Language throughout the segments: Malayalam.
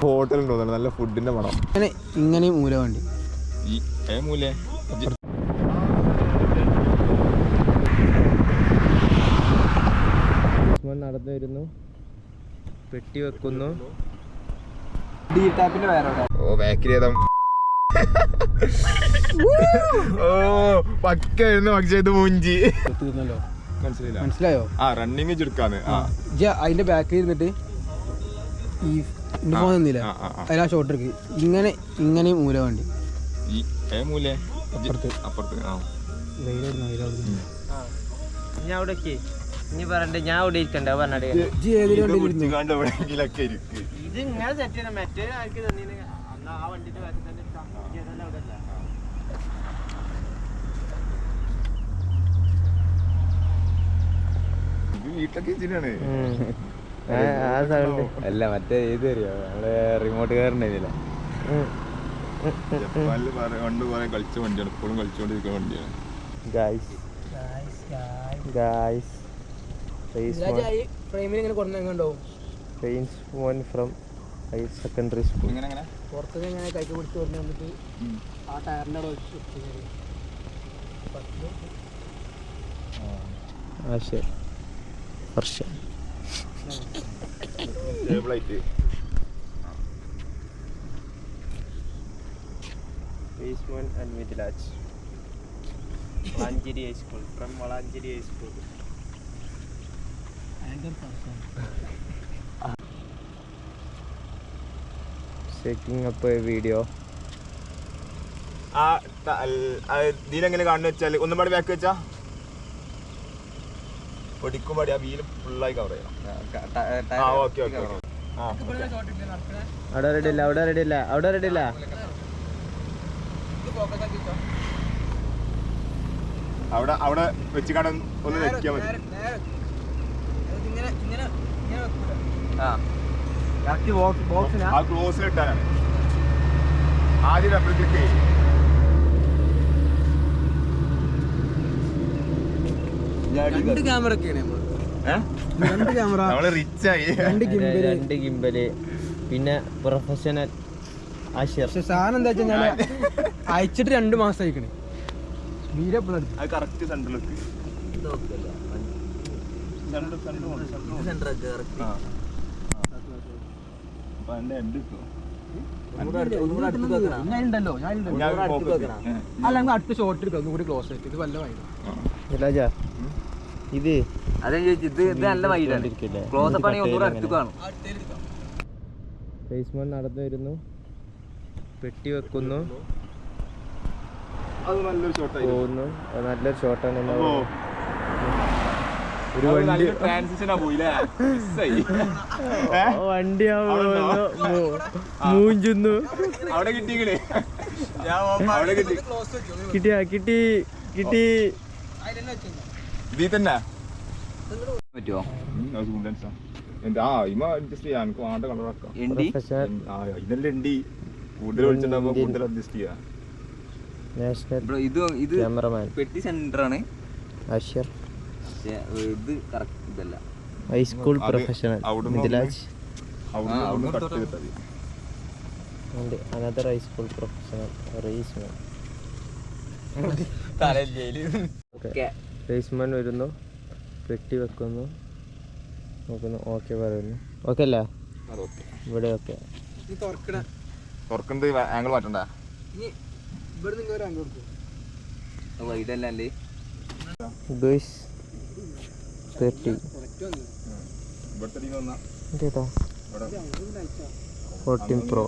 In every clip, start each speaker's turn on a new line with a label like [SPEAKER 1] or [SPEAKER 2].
[SPEAKER 1] ഹോട്ടൽ ഉണ്ടോ നല്ല ഫുഡിന്റെ മണം.
[SPEAKER 2] ഇങ്ങനെ മൂല വേണ്ടി
[SPEAKER 1] മൂലേ
[SPEAKER 3] നടന്നു വരുന്നു, പെട്ടി വെക്കുന്നു.
[SPEAKER 1] ഓ ബാക്കിൽ ഏതാ ഓ പക്കായിരുന്നു. പക്ഷേ ഇത് മൂഞ്ചി
[SPEAKER 2] മനസ്സിലായോ?
[SPEAKER 1] ആ റണ്ണിങ് ചുരുക്കാന്ന്.
[SPEAKER 2] അതിന്റെ ബാക്കിൽ ഇരുന്നിട്ട് ഈ ഫോൺ നിന്നില്ല, അതിലാ ഷോട്ട് എടുക്ക്. ഇങ്ങനെ മൂല വേണ്ടി
[SPEAKER 1] മൂലേ അപ്പുറത്ത്.
[SPEAKER 3] ഞാൻ അവിടെ ഇനി പറഞ്ഞിട്ട് ഞാൻ അവിടെ ഇരിക്കണ്ട പറഞ്ഞേ. ഇത് ഇങ്ങനെ സെറ്റ് ചെയ്യണം. മറ്റേ ആൾക്ക് തന്നെ ആ വണ്ടിന്റെ ബാക്കിൽ തന്നെ അവിടെ അല്ല.
[SPEAKER 1] അല്ല മറ്റേ ഇത് അറിയോ നമ്മള് റിമോട്ട് കാരണ്ടായിരുന്നില്ല, പണ്ട് കുറെ കളിച്ച വണ്ടിയാണ്, ഇപ്പോഴും കളിച്ചുകൊണ്ടിരിക്കുന്ന വണ്ടിയാണ്.
[SPEAKER 3] സെക്കൻഡറി സ്കൂൾ
[SPEAKER 2] പുറത്തുനിന്ന് കൈക്ക് പിടിച്ച് കൊണ്ട് വന്നിട്ട് ആ ടയറിൻ്റെ അവിടെ
[SPEAKER 3] വർഷം and Midlaj. Valancheri High School, from Valancheri High School. Checking up a video.
[SPEAKER 1] ഇതിലെങ്ങനെ കാണുന്ന വെച്ചാൽ ഒന്നും പാടി ബാക്ക് വെച്ചാ പൊടിക്കും പാടി ആ വീല് ഫുള്ളായി കവർ ചെയ്യാം.
[SPEAKER 3] അവിടെ റെഡിയില്ല.
[SPEAKER 1] അവിടെ വെച്ച് കാണാൻ ഒന്ന് വെക്കാൻ മതി. ആ ക്ലോസിലിട്ടാനാണ് ആദ്യം ഡബിൾ ക്ലിക്ക് ചെയ്യും.
[SPEAKER 3] രണ്ട് ഗിംബല് പിന്നെ പ്രൊഫഷണൽ.
[SPEAKER 2] സാധനം എന്താ വെച്ചാൽ അയച്ചിട്ട് 2 മാസം അയക്കണേ.
[SPEAKER 1] കറക്റ്റ് സെന്ററിലേക്ക്
[SPEAKER 2] അല്ല അടുത്ത ഷോട്ട് എടുക്കാം, ഒന്നും കൂടി ക്ലോസ് ആയിട്ട്. ഇത് വല്ല വൈഡ്
[SPEAKER 3] ഇത്
[SPEAKER 4] അതെ ചോദിച്ചു. ഇത് നല്ല വൈഡാണ്. ക്ലോസപ്പ് ആണെങ്കിൽ ഒന്നുകൂടെ അടുത്ത് കാണും.
[SPEAKER 3] ഫേസ്മാൻ നടന്നു വരുന്നു, പെട്ടി വെക്കുന്നു, പോകുന്നു. നല്ലൊരു ഷോട്ടാണ്. ഒരു വണ്ടി മൂഞ്ചുന്നു. കിട്ടി
[SPEAKER 1] ഇതിൽ തന്നെ
[SPEAKER 4] പറ്റുമോ? ഇത് പെട്ടി സെന്ററാണ്. ഇത് കറക്റ്റ് ഇതല്ല.
[SPEAKER 3] High school professional Mithilaj. Another high school professional റേസ്മാൻ. റേസ്മാൻ വരുന്നു, പെട്ടി വെക്കുന്നു, നോക്കുന്നു, ഓക്കെ പറയുന്നു. ഓക്കെ അല്ല ഇവിടെ ഓക്കെ.
[SPEAKER 1] ആംഗിൾ മാറ്റണ്ട.
[SPEAKER 4] വൈഡല്ലേ
[SPEAKER 3] 30 14 Pro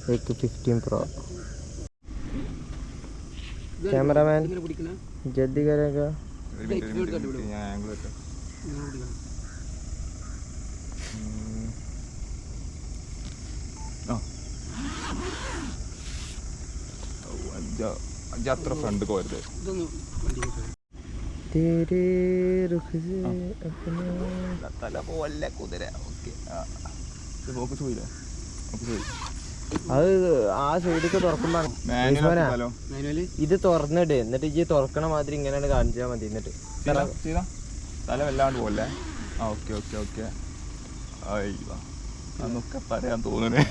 [SPEAKER 3] 15 Pro. कैमरामैन जल्दी करेगा.
[SPEAKER 1] അത്ര ഫ്രണ്ട് പോയത് തല പോലെ കുതിര.
[SPEAKER 3] അത് ആ സൈഡിലേക്ക് തുറക്കുമ്പോ ഇത് തുറന്നിട്ട് എന്നിട്ട് ഈ തുറക്കണ മാതിരി ഇങ്ങനെയാണ് കാണിച്ചാൽ മതി. എന്നിട്ട്
[SPEAKER 1] തല വല്ലാണ്ട് പോലെ.
[SPEAKER 5] അതൊക്കെ പറയാൻ തോന്നുന്നു.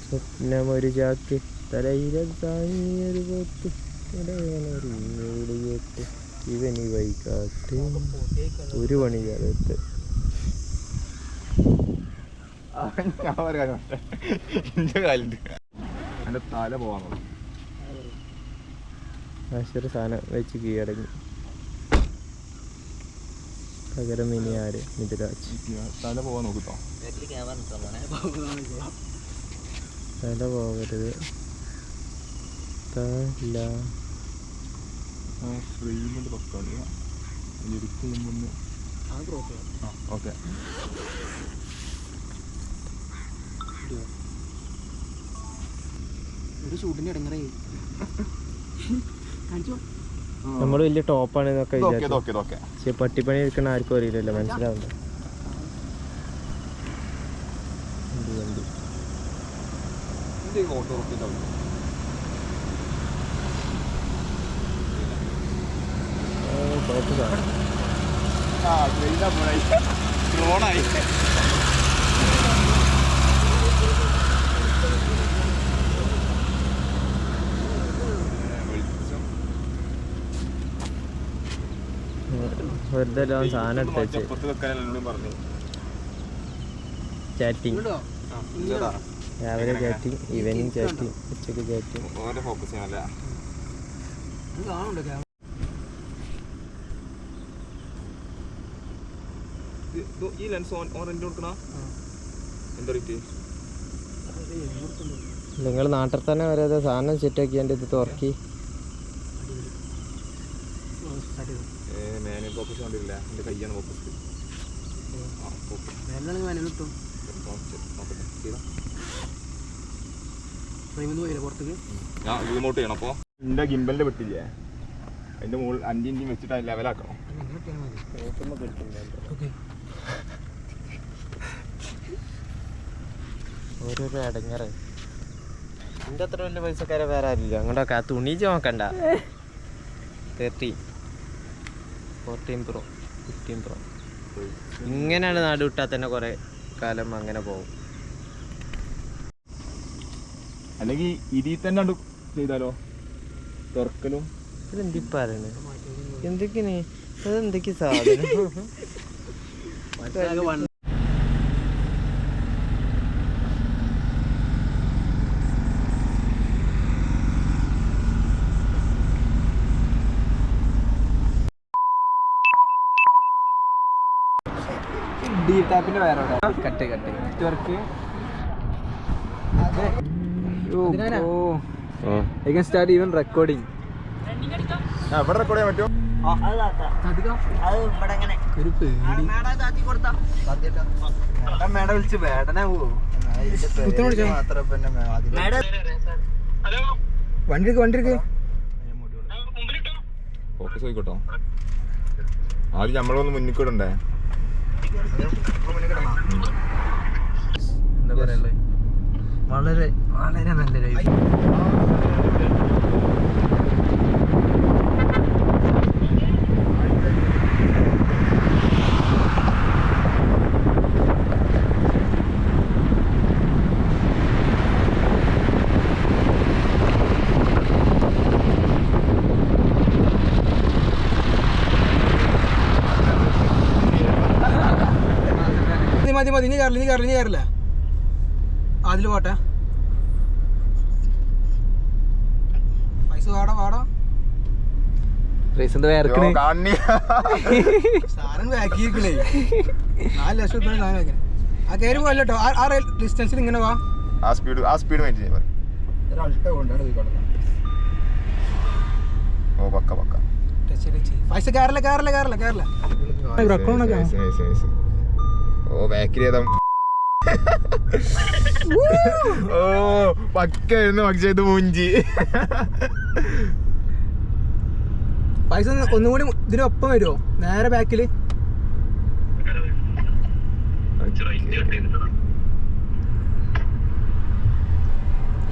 [SPEAKER 3] സ്വപ്നമൊരു ചാക്ക് തലയിലെ താങ്ങിയൊരു പോത്ത് ഇവനി വൈകാട്ട് ഒരു പണികാലത്ത്
[SPEAKER 5] ഞാൻ പറയാനോ എന്റെ കാലുണ്ട് എന്റെ തല പോവാൻ
[SPEAKER 3] ആശ്വര സാധനം വെച്ച് കീഴടങ്ങി. പകരം ഇനി ആര് മിഥുരാജ്
[SPEAKER 5] തല പോവാൻ നോക്കിട്ടോ.
[SPEAKER 3] തല പോകരുത്. തല
[SPEAKER 5] ഫ്രെയിമിന്റെ പക്കാണ് എഡിറ്റ് ചെയ്യുമ്പോൾ ഓക്കെ.
[SPEAKER 2] ഒരു ഷൂട്ടിന്റെ ഇടങ്ങറേ
[SPEAKER 3] നമ്മൾ വലിയ ടോപ്പാണ് എന്നൊക്കെ വിചാരിച്ചു.
[SPEAKER 5] ഓക്കെ
[SPEAKER 3] പക്ഷെ പട്ടിപ്പണി എടുക്കണ ആർക്കും അറിയില്ലല്ലോ, മനസ്സിലാവുന്നു.
[SPEAKER 5] ഡ്രോണായി
[SPEAKER 3] വെറുതെ എല്ലാം സാധനം എടുത്ത് വെച്ച് ചാറ്റിങ്. രാവിലെ ചാറ്റിങ്, ഈവനിങ് ചാറ്റിങ്, ഉച്ചക്ക് ചാറ്റിങ്.
[SPEAKER 5] ഫോക്കസ് ചെയ്യാനല്ലേ ഈ ലെൻസ് റെന്റ് കൊടുക്കണ എന്താ റേറ്റ്?
[SPEAKER 3] നിങ്ങൾ നാട്ടിൽ തന്നെ വരാതെ സാധനം സെറ്റാക്കി എൻ്റെ ഇത് തുറക്കി.
[SPEAKER 5] മേനെ ഫോക്കസ് കണ്ടില്ല, എൻ്റെ കയ്യാണ് ഫോക്കസ്. ഞാൻ റിമോട്ട് ചെയ്യണം. അപ്പോൾ എൻ്റെ ഗിംബലിൻ്റെ വെട്ടില്ലേ അതിൻ്റെ മുകളിൽ 5 ഇഞ്ചും വെച്ചിട്ട് അത് ലെവലാക്കണം.
[SPEAKER 3] ഓരോരോ അടങ്ങറ്. എൻ്റെ അത്ര വലിയ പൈസക്കാരെ വേറെ ആരില്ല. അങ്ങോട്ടൊക്കെ ആ തുണീച്ച് നോക്കണ്ട. 13, 14 Pro, 15 Pro ഇങ്ങനെയാണ് നാട് വിട്ടാൽ തന്നെ കുറേ കാലം അങ്ങനെ പോകും.
[SPEAKER 5] അല്ലെങ്കിൽ ഇതിൽ തന്നെ ചെയ്താലോ തുറക്കലും.
[SPEAKER 3] ഇതെന്തി പറയണേ? എന്തൊക്കെയാണ് അതെന്തൊക്കെ സാധനം?
[SPEAKER 2] ഡി ടാപ്പിന്റെ വേറെ cut work. I can start even recording.
[SPEAKER 5] ഇവിടെ റെക്കോർഡ് ചെയ്യാൻ പറ്റുമോ?
[SPEAKER 2] ഒരു പേടി.
[SPEAKER 4] മേഡം വിളിച്ച് വേടനെ പോവോ?
[SPEAKER 2] വണ്ടി എടുക്ക്.
[SPEAKER 5] ഫോക്കസ് ആയിക്കോട്ടോ. ആദ്യം നമ്മളൊന്ന് മുന്നിൽ കൂടണ്ടേ?
[SPEAKER 2] എന്താ പറയല്ലേ, വളരെ വളരെ നല്ലൊരു മതി. നീ കയറില്ല അതില് പോട്ടെ. പൈസ വാടാ സാധനം ബാക്കിയിരിക്കണേ. 4 ലക്ഷം രൂപ സാധനം വെക്കണേ. ആ കയറി പോയല്ലോ. ആ ഡിസ്റ്റൻസിൽ ഇങ്ങനെ വാ.
[SPEAKER 5] ആ സ്പീഡ് മെയിൻറ്റെയിൻ ചെയ്യാൻ. ഓ പക്ക
[SPEAKER 2] പൈസ കയറില്ല.
[SPEAKER 5] ഓ ബാക്കിൽ ഏതാ? ഓ പക്കായിരുന്നു. പക്ഷെ ഇത് മൂഞ്ചി.
[SPEAKER 2] പൈസ ഒന്നുകൂടി ഇതിനൊപ്പം വരുമോ? നേരെ ബാക്കില്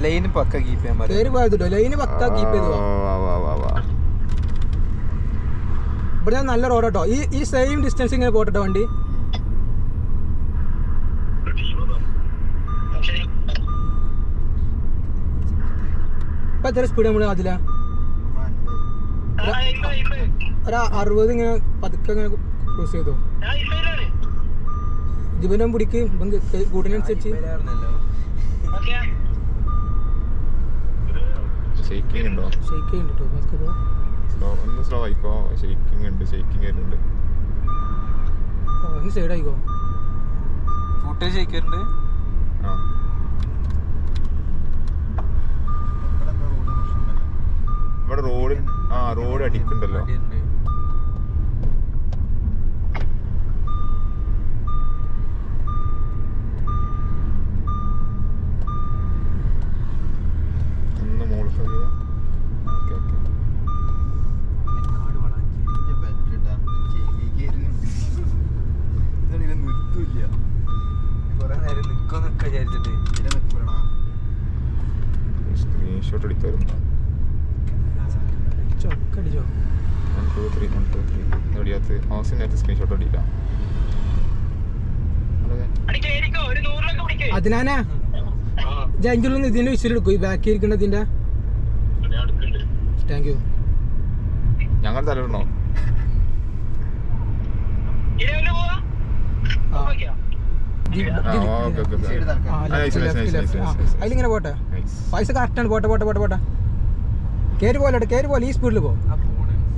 [SPEAKER 4] ലൈന് പക്ക കീപ്പ് ചെയ്യാൻ
[SPEAKER 2] കയറി പോയതോ. ലൈന് പക്ക കീപ്പ് ചെയ്തോ. ഇവിടെ നല്ല റോഡ് കേട്ടോ. ഈ സെയിം ഡിസ്റ്റൻസ് ഇങ്ങനെ പോട്ടോ വണ്ടി. ഇപ്പൊ എത്ര സ്പീഡ് നമ്മൾ അതില ഒരു 60 ഇങ്ങനെ പതുക്കെ ഇങ്ങനെ ക്രോസ് ചെയ്തോ. ജീവനം പിടിക്ക് കൂട്ടിനനുസരിച്ച്.
[SPEAKER 5] ഷെയ്ക്കിംഗ് ഉണ്ടോ?
[SPEAKER 2] ഷെയ്ക്ക് ഉണ്ട് കേട്ടോ. പതുക്കെ പോ.
[SPEAKER 5] ഒന്ന് സ്ലോ ആയിക്കോ. ഷെയ്ക്കിംഗ് ഉണ്ട്, ഷെയ്ക്കിംഗ് വരുന്നുണ്ട്.
[SPEAKER 2] ഒന്ന് സൈഡ് ആയിക്കോ.
[SPEAKER 3] ഫുട്ടേജ് ഷെയ്ക്കുന്നുണ്ട്.
[SPEAKER 5] ഇവിടെ റോഡ് അടിക്കുന്നുണ്ടല്ലോ. ഒന്ന് മോൾക്ക് നിർത്തില്ല.
[SPEAKER 3] കുറെ നേരം നിൽക്കൊന്നൊക്കെ വിചാരിച്ചിട്ട്
[SPEAKER 5] സ്ക്രീൻഷോട്ട് എടുത്തായിരുന്നു. 1 2 3 1 2 3 എവിടെയാത്ത് ഹൗസിനകത്ത് സ്ക്രീൻഷോട്ട് അടിയില്ല.
[SPEAKER 2] അതിനാനാ ജാങ്കിലൊന്ന് ഇതിന്റെ വിസിലെടുക്കും. ഈ ബാക്കി ഇരിക്കുന്നതിന്റെ. Thank you.
[SPEAKER 5] ഞങ്ങൾ തലയിടണോ?
[SPEAKER 2] അതിലിങ്ങനെ പോട്ടെ. പൈസ കറക്റ്റാണ്. പോട്ടെ പോട്ടെ പോട്ടെ പോട്ടെ. കയറി പോലെ കയറി പോലെ. ഈ സ്പീഡിൽ പോ.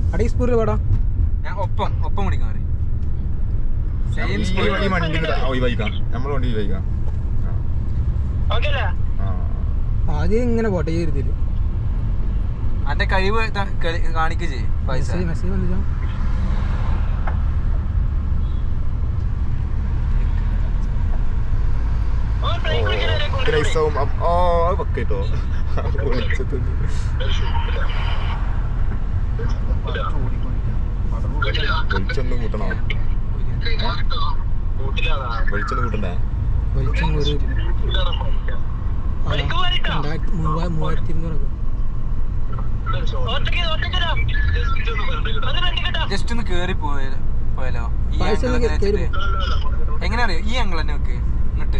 [SPEAKER 2] അവിടെ ഈ സ്പീഡിൽ പോടാ.
[SPEAKER 3] ഒപ്പം പിടിക്കാൻ
[SPEAKER 5] ഈ വണ്ടി ഒഴിവായിക്കാം. നമ്മൾ വണ്ടി ഒഴിവായിക്കാം.
[SPEAKER 2] ആദ്യം ഇങ്ങനെ പോട്ടെ. ഈ രീതിയിൽ
[SPEAKER 3] അന്റെ കഴിവ് കാണിക്കേ പൈസ.
[SPEAKER 2] മെസ്സേജ് വന്നില്ല.
[SPEAKER 5] വെക്കോ വെളിച്ചൊന്നും കൂട്ടണോ? വെളിച്ചൊന്നും കൂട്ടണ്ടേ?
[SPEAKER 2] വെളിച്ചം ഒരു 3200
[SPEAKER 3] ജസ്റ്റ് ഒന്ന് കേറി പോയാലോ? എങ്ങനെ അറിയോ? ഈ ആംഗിൾ തന്നെ വെക്ക്. എന്നിട്ട്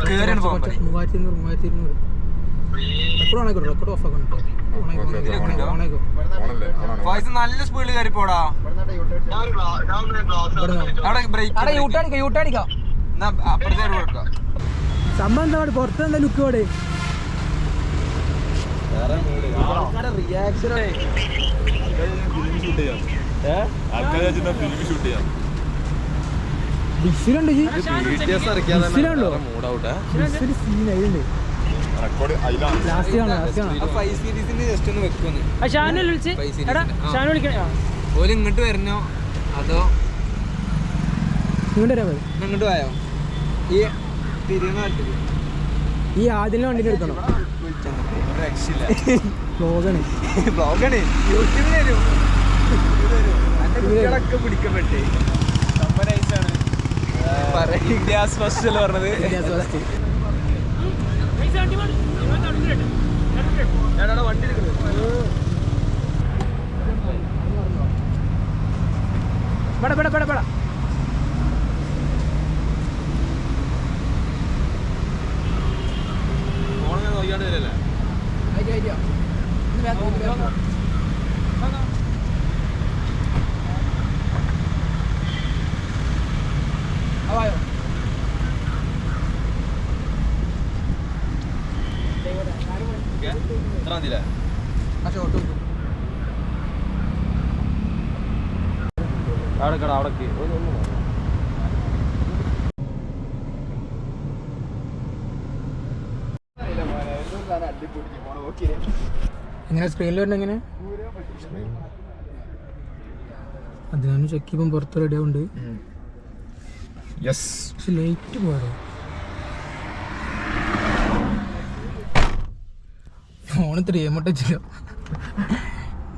[SPEAKER 3] കേറിയാണ് പോകാൻ
[SPEAKER 2] 3200 റെക്കോർഡ് ഓഫ് ആക്കണം.
[SPEAKER 3] നല്ല സ്പീഡിൽ കയറി പോടാ.
[SPEAKER 2] യൂട്ടടിക്കാം.
[SPEAKER 3] അപ്പുറത്തെ
[SPEAKER 2] സംഭവം എന്താ പുറത്ത് എന്താ ലുക്ക് പോടെ. ബിസിലുണ്ട് സീനായിട്ടുണ്ട്.
[SPEAKER 3] ഓല് ഇങ്ങോട്ട് വരണോ അതോ
[SPEAKER 2] ഇങ്ങോട്ട്
[SPEAKER 3] പോയോ? ഈ തിരിയുന്ന
[SPEAKER 2] ഈ ആദ്യം വണ്ടി എടുക്കണം.
[SPEAKER 3] യൂട്യൂബിലൊക്കെ പിടിക്കാൻ പറ്റേ. ഗ്യാസ് ഫസ്റ്റ് അല്ലേ പറഞ്ഞത്? വണ്ടി നോക്കിയാണ്ട് വരല്ലേ?
[SPEAKER 2] എങ്ങനെ സ്ക്രീനിൽ വരണം? എങ്ങനെ അതിനാണ് ചെക്ക് ചെയ്യുമ്പം പുറത്ത് റെഡി ആവുന്നുണ്ട്. പക്ഷെ ലൈറ്റ് പോരോ? ഫോണ് 3 എമ്മോട്ട് വെച്ചില്ല.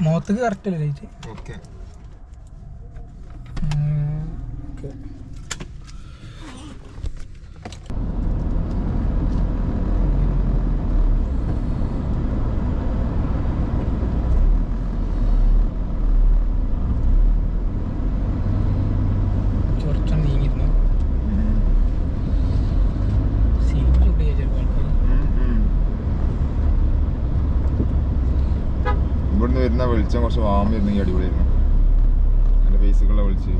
[SPEAKER 2] മുഖത്തേക്ക് കറക്റ്റ് അല്ലേ ലൈറ്റ്?
[SPEAKER 5] ഓക്കെ. വെളിച്ചം കുറച്ച് വാമിരുന്നെങ്കിൽ അടിപൊളിയായിരുന്നു. എൻ്റെ ഫേസുകളെ വിളിച്ച്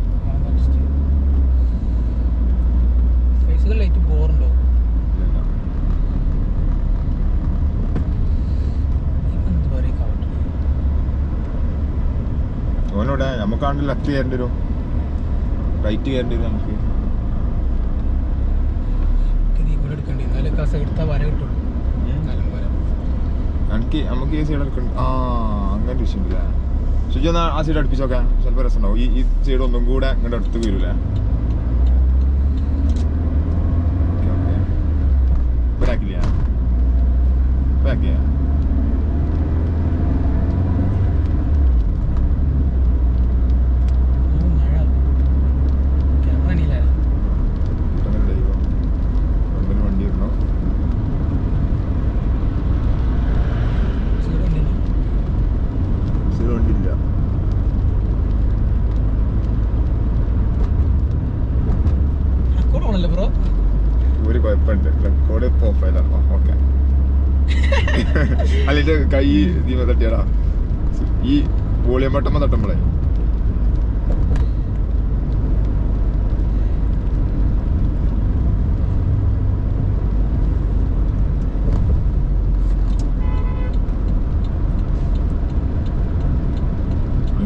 [SPEAKER 2] ലൈറ്റ് ബോറുണ്ടോ?
[SPEAKER 5] ഓനോടെ നമുക്കാണ്ട് ലെഫ്റ്റ് കയറേണ്ടി വരും, റൈറ്റ് കയറേണ്ടി വരും നമുക്ക്. എനിക്ക് നമുക്ക് ഈ സൈഡ് എടുക്കണ്ട. ആ അങ്ങനെ വിഷയമില്ല. ശുചി എന്നാൽ ആ സൈഡ് അടുപ്പിച്ചോക്കെ ചിലപ്പോൾ രസം ഉണ്ടാവും. ഈ സൈഡ് ഒന്നും കൂടെ ഇങ്ങോട്ട് അടുത്ത് വരൂലേ? ഓക്കെ ഓക്കെ ബാക്കില്ല ബാക്കിയാ. വണ്ടി ഇടണോ? വണ്ടിയില്ല. ഒരു കുഴപ്പമുണ്ട്, റെക്കോർഡ് ഓഫായതാണ്. ഓക്കെ അല്ലെ കൈ ദീപ തട്ടിയാടാ. ഈ വോളിയം ബട്ടമ്മ തട്ടുമ്പോളേ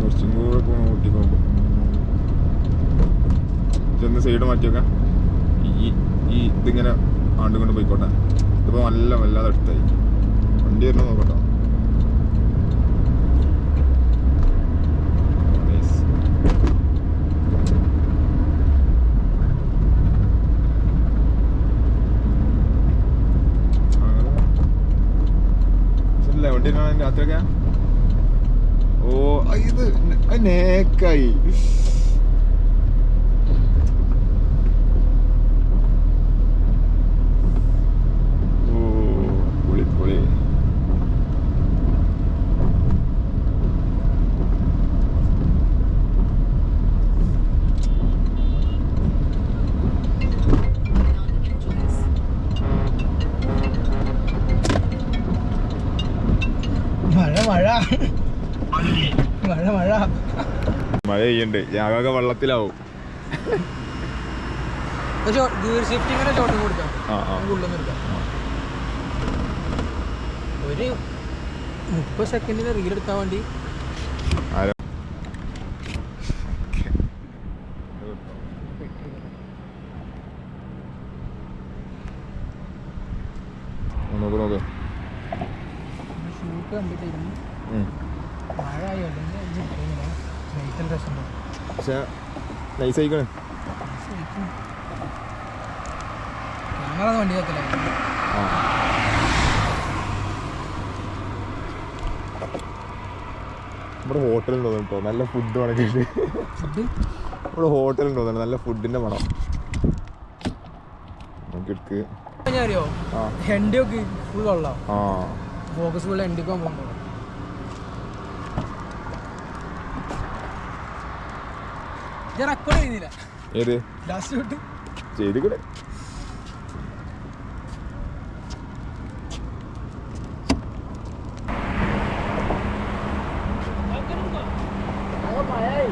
[SPEAKER 5] കുറച്ചും കൂടെ ഊട്ടിക്കോ. ചെന്ന് സൈഡ് മാറ്റിയൊക്കെ ഈ ഇതിങ്ങനെ ആണ്ടും കൊണ്ട് പോയിക്കോട്ടെ. ഇതിപ്പോൾ നല്ല വല്ലാതെ അടുത്തായി. വണ്ടി വരുന്ന നോക്കട്ടോ. ശരിയല്ലേ വണ്ടി കാണാൻ രാത്രിയൊക്കെ? ഓ ഇത് നേക്കായി. മഴ പെയ്യണ്ട്, ഞാനൊക്കെ വെള്ളത്തിലാവും.
[SPEAKER 2] ഗിയർ ഷിഫ്റ്റിങ്ങനെ ഷോട്ടും കൊടുക്കാം. ഒരു 30 സെക്കൻഡിന് റീൽ എടുക്കാൻ വേണ്ടി
[SPEAKER 5] നോക്ക്.
[SPEAKER 2] ഷൂട്ട് കണ്ടിട്ടായിരുന്നു മഴ ആയതുകൊണ്ട്
[SPEAKER 5] പക്ഷെ നൈസ് ആയിക്കണ്.
[SPEAKER 2] ഞങ്ങളത് വണ്ടി വെക്കല.
[SPEAKER 5] നമ്മുടെ ഹോട്ടലുണ്ടോ കേട്ടോ, നല്ല ഫുഡ് വേണമെങ്കിൽ. നമ്മുടെ ഹോട്ടലുണ്ടോ നല്ല ഫുഡിന്റെ മണം നോക്കിയെടുക്ക്.
[SPEAKER 2] അറിയോ ഹെൻഡി ഒക്കെ ഫുൾ കൊള്ളാം. ഫോക്കസ് ഫുൾ ഹെൻഡിക്ക് പോകുമ്പോ റെക്കോർഡ് ചെയ്യുന്നില്ല.
[SPEAKER 5] ഏത്
[SPEAKER 2] ലാസ്റ്റ് തൊട്ട്
[SPEAKER 5] ചെയ്തിക്കൂടെ?
[SPEAKER 2] മഴയായി